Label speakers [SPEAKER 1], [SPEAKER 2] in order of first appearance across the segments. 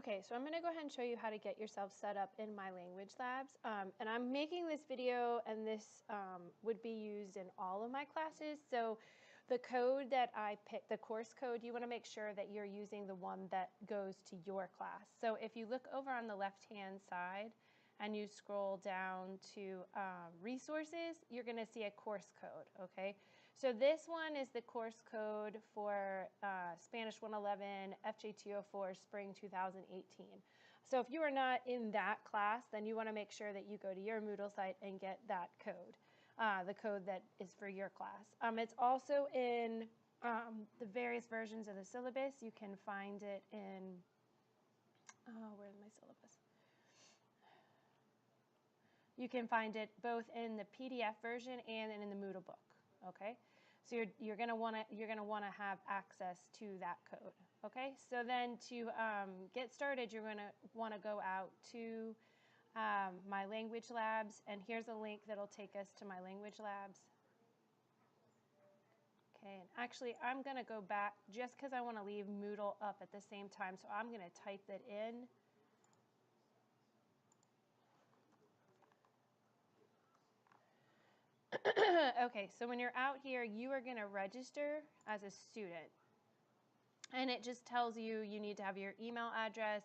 [SPEAKER 1] Okay, so I'm going to go ahead and show you how to get yourself set up in MyLanguageLabs. And I'm making this video, and this would be used in all of my classes. So the code that I picked, the course code, you want to make sure that you're using the one that goes to your class. So if you look over on the left-hand side and you scroll down to resources, you're going to see a course code, okay? So this one is the course code for Spanish 111, FJ204, Spring 2018. So if you are not in that class, then you want to make sure that you go to your Moodle site and get that code, the code that is for your class. It's also in the various versions of the syllabus. You can find it in, where's my syllabus? You can find it both in the PDF version and in the Moodle book, okay? So you're going to want to have access to that code, okay? So then to get started, you're going to want to go out to MyLanguageLabs, and here's a link that'll take us to MyLanguageLabs. Okay, and actually I'm going to go back just because I want to leave Moodle up at the same time, so I'm going to type it in. Okay, so when you're out here, you are going to register as a student. And it just tells you you need to have your email address,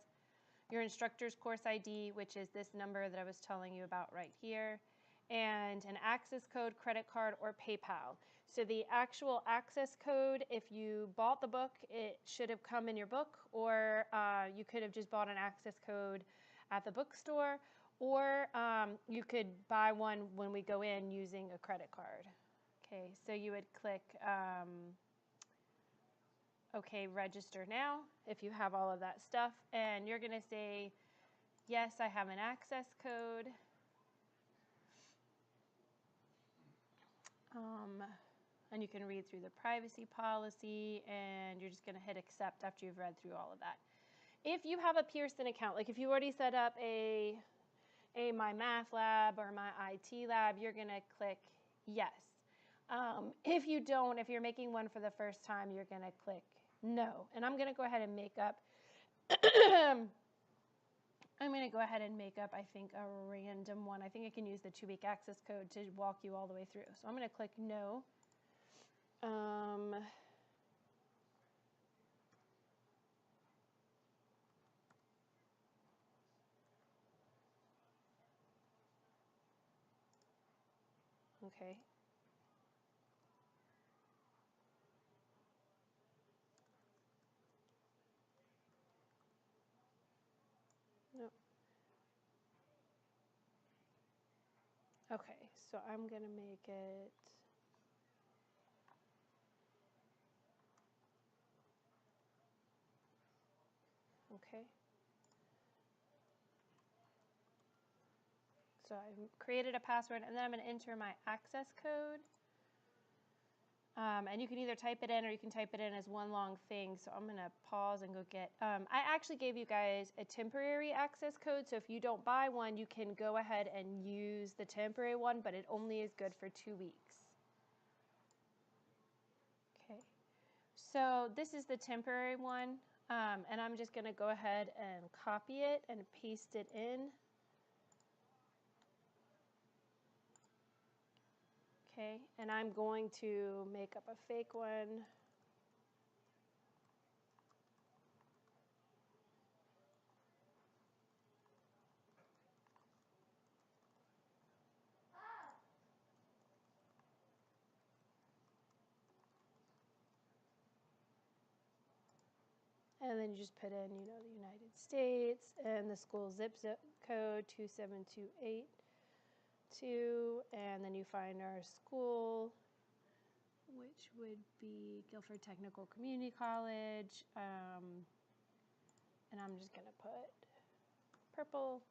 [SPEAKER 1] your instructor's course ID, which is this number that I was telling you about right here, and an access code, credit card, or PayPal. So the actual access code, if you bought the book, it should have come in your book, or you could have just bought an access code at the bookstore, or you could buy one when we go in using a credit card. Okay, so you would click OK, register now if you have all of that stuff, and you're going to say, yes, I have an access code. And you can read through the privacy policy, and you're just going to hit accept after you've read through all of that. If you have a Pearson account, like if you already set up a My Math Lab or My IT Lab, you're going to click yes. If you don't, if you're making one for the first time, you're going to click no. And I'm going to go ahead and make up I think, a random one. I think I can use the 2-week access code to walk you all the way through. So I'm going to click no. Okay. No. Okay, so I'm going to make it okay. So I've created a password, and then I'm going to enter my access code. And you can either type it in or you can type it in as one long thing. So I'm going to pause and go get, I actually gave you guys a temporary access code. So if you don't buy one, you can go ahead and use the temporary one, but it only is good for 2 weeks. Okay, so this is the temporary one. And I'm just going to go ahead and copy it and paste it in. Okay, and I'm going to make up a fake one. And then you just put in, you know, the United States and the school zip code 27282, and then you find our school, which would be Guilford Technical Community College, and I'm just going to put purple,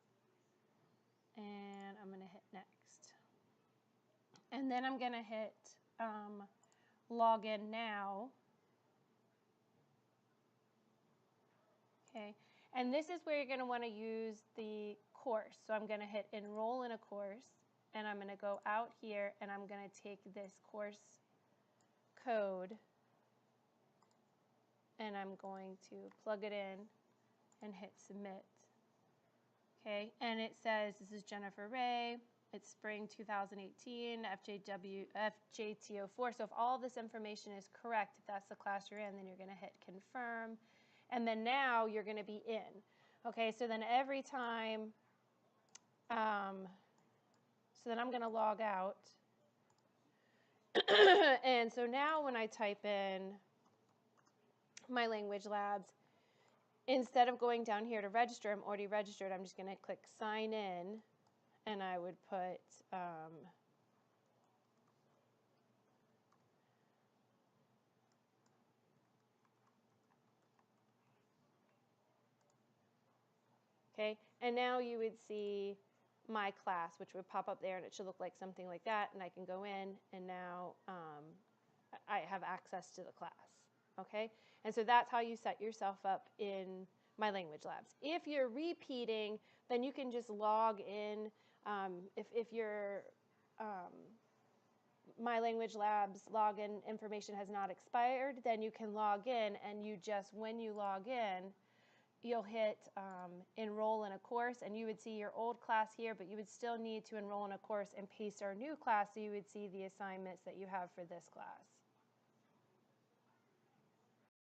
[SPEAKER 1] and I'm going to hit next. And then I'm going to hit login now. Okay, and this is where you're going to want to use the course. So I'm going to hit enroll in a course, and I'm going to go out here, and I'm going to take this course code, and I'm going to plug it in, and hit submit. Okay, and it says this is Jennifer Ray. It's spring 2018, FJTO4. So if all this information is correct, if that's the class you're in, then you're going to hit confirm. And then now you're going to be in. Okay, so then every time, so then I'm going to log out. And so now when I type in MyLanguageLabs, instead of going down here to register, I'm already registered, I'm just going to click sign in, and I would put okay, and now you would see my class, which would pop up there, and it should look like something like that, and I can go in, and now I have access to the class. Okay, and so that's how you set yourself up in MyLanguageLabs. If you're repeating, then you can just log in. If your MyLanguageLabs login information has not expired, then you can log in, and you just, when you log in, you'll hit enroll in a course, and you would see your old class here, but you would still need to enroll in a course and paste our new class so you would see the assignments that you have for this class.